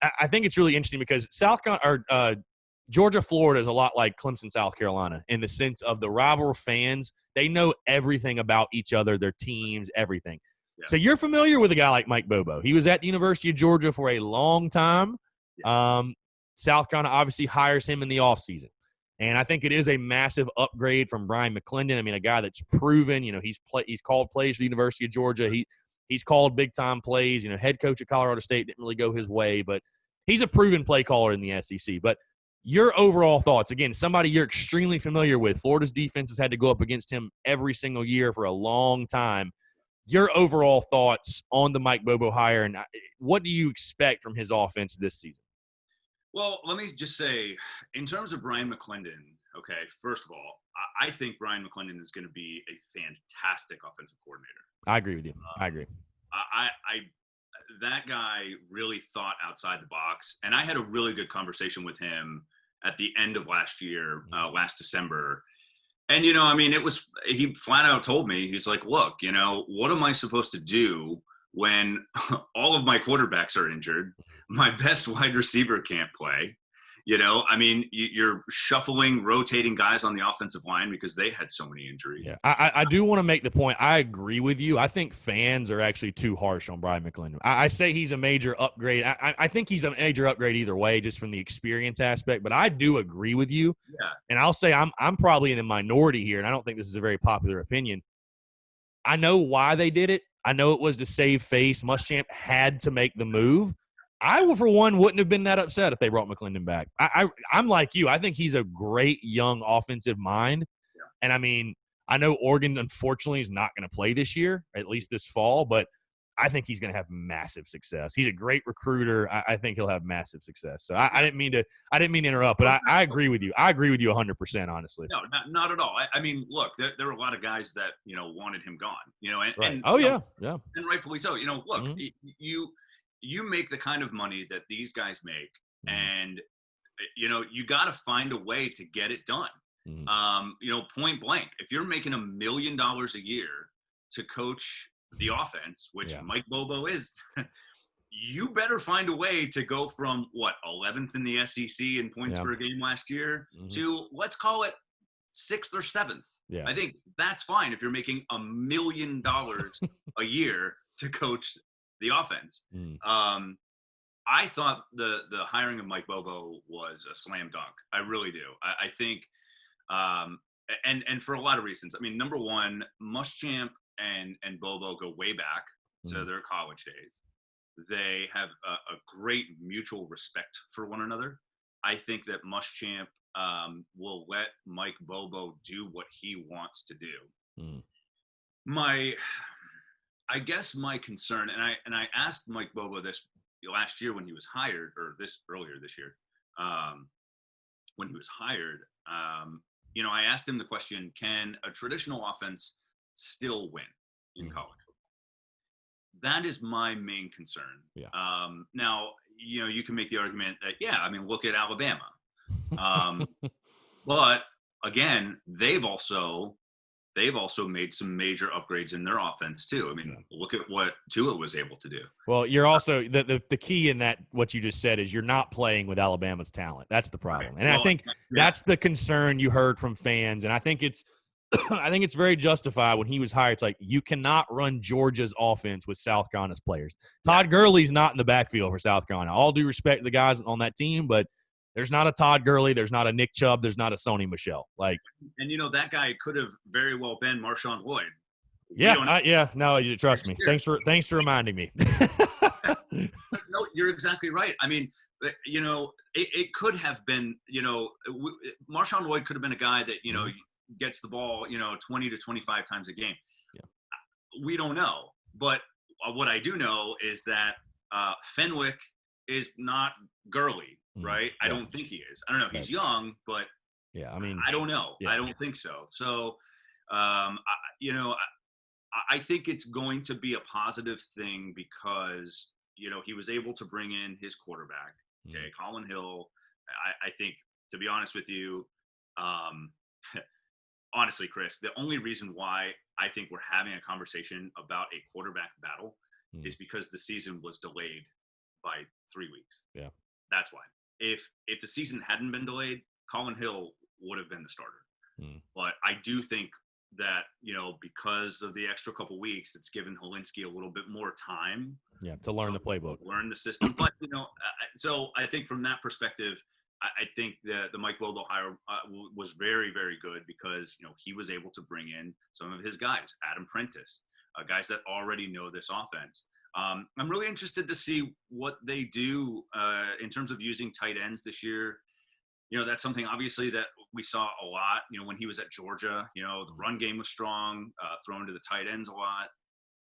I think it's really interesting because Georgia, Florida is a lot like Clemson, South Carolina in the sense of the rival fans. They know everything about each other, their teams, everything. Yeah. So you're familiar with a guy like Mike Bobo. He was at the University of Georgia for a long time. Yeah. South Carolina obviously hires him in the offseason. And I think it is a massive upgrade from Brian McClendon. I mean, a guy that's proven, he's called plays for the University of Georgia. He's called big-time plays. Head coach at Colorado State didn't really go his way, but he's a proven play caller in the SEC. But your overall thoughts, again, somebody you're extremely familiar with. Florida's defense has had to go up against him every single year for a long time. Your overall thoughts on the Mike Bobo hire, and what do you expect from his offense this season? Well, let me just say, in terms of Brian McClendon, okay, first of all, I think Brian McClendon is going to be a fantastic offensive coordinator. I agree with you. I agree. That guy really thought outside the box, and I had a really good conversation with him at the end of last year, last December. And, he flat out told me, he's like, look, what am I supposed to do when all of my quarterbacks are injured? My best wide receiver can't play. You're shuffling, rotating guys on the offensive line because they had so many injuries. Yeah, I do want to make the point. I agree with you. I think fans are actually too harsh on Brian McClendon. I say he's a major upgrade. I think he's a major upgrade either way, just from the experience aspect. But I do agree with you. Yeah. And I'll say I'm probably in the minority here, and I don't think this is a very popular opinion. I know why they did it. I know it was to save face. Muschamp had to make the move. I, for one, wouldn't have been that upset if they brought McClendon back. I'm like you. I think he's a great young offensive mind. Yeah. And, I know Oregon, unfortunately, is not going to play this year, at least this fall, but I think he's going to have massive success. He's a great recruiter. I think he'll have massive success. So I didn't mean to interrupt, but I agree with you. I agree with you 100%, honestly. No, not at all. Look, there were a lot of guys that, wanted him gone, and, right. and yeah. And rightfully so. Look, Mm-hmm. You make the kind of money that these guys make, Mm-hmm. and you got to find a way to get it done. Mm-hmm. Point blank, if you're making $1 million a year to coach the offense, which Mike Bobo is, you better find a way to go from 11th in the SEC in points per game last year to, let's call it, 6th or 7th. Yeah. I think that's fine if you're making $1 million a year to coach the offense. I thought the hiring of Mike Bobo was a slam dunk. I really do. I think, and for a lot of reasons. Number one, Muschamp and Bobo go way back to their college days. They have a great mutual respect for one another. I think that Muschamp will let Mike Bobo do what he wants to do. I guess my concern, and I asked Mike Bobo this last year when he was hired, or earlier this year, when he was hired, I asked him the question: can a traditional offense still win in college football? That is my main concern. Yeah. Now, you can make the argument that look at Alabama, but again, they've also made some major upgrades in their offense too. Look at what Tua was able to do. Well, you're also the key in that, what you just said, is you're not playing with Alabama's talent. That's the problem. Right. And I think that's the concern you heard from fans. And I think it's very justified when he was hired. It's like, you cannot run Georgia's offense with South Carolina's players. Todd Gurley's not in the backfield for South Carolina. All due respect to the guys on that team, but there's not a Todd Gurley. There's not a Nick Chubb. There's not a Sony Michel. And that guy could have very well been Marshawn Lloyd. No, trust me. Thanks for reminding me. No, you're exactly right. It could have been, Marshawn Lloyd could have been a guy that, gets the ball, 20 to 25 times a game. Yeah. We don't know. But what I do know is that Fenwick is not Gurley, right? I don't think he is. I don't know. He's young, but I don't know. I don't think so. So, I think it's going to be a positive thing because, he was able to bring in his quarterback, Colin Hill. I think, to be honest with you, honestly, Chris, the only reason why I think we're having a conversation about a quarterback battle is because the season was delayed by 3 weeks. Yeah. That's why. If the season hadn't been delayed, Colin Hill would have been the starter. But I do think that, because of the extra couple weeks, it's given Helinski a little bit more time. Yeah, to learn the playbook. Learn the system. But, so I think from that perspective, I think that the Mike Bobo hire was very, very good because, he was able to bring in some of his guys, Adam Prentice, guys that already know this offense. I'm really interested to see what they do in terms of using tight ends this year. That's something obviously that we saw a lot, when he was at Georgia. The run game was strong, thrown to the tight ends a lot.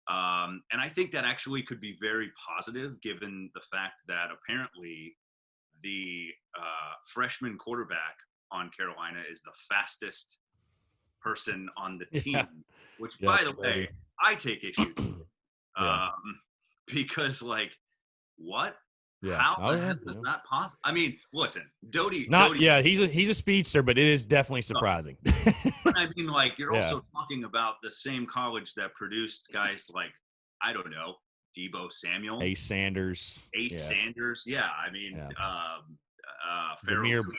And I think that actually could be very positive given the fact that apparently the freshman quarterback on Carolina is the fastest person on the team, which, by the way, I take issue to. Because, what? Yeah. How the heck is that possible? I mean, listen, Doty. He's a speedster, but it is definitely surprising. But I mean, you're also talking about the same college that produced guys like, I don't know, Debo Samuel, Ace Sanders. Yeah, I mean,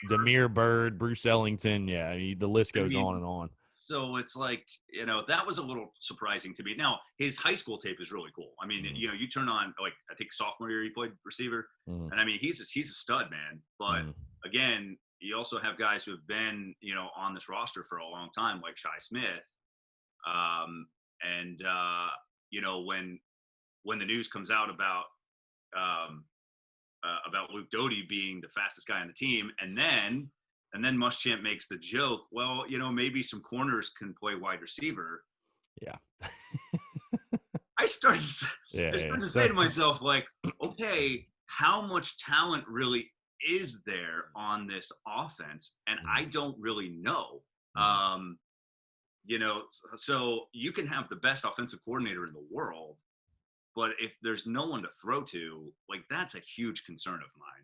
Demir Bird, Bruce Ellington. Yeah, the list goes on and on. So it's that was a little surprising to me. Now, his high school tape is really cool. I mean, you turn on, I think sophomore year he played receiver. And I mean, he's a stud, man. But again, you also have guys who have been, on this roster for a long time, like Shi Smith. When the news comes out about Luke Doty being the fastest guy on the team, and then Muschamp makes the joke, well, maybe some corners can play wide receiver. Yeah. I started to say to myself, okay, how much talent really is there on this offense? And I don't really know. So you can have the best offensive coordinator in the world, but if there's no one to throw to, that's a huge concern of mine.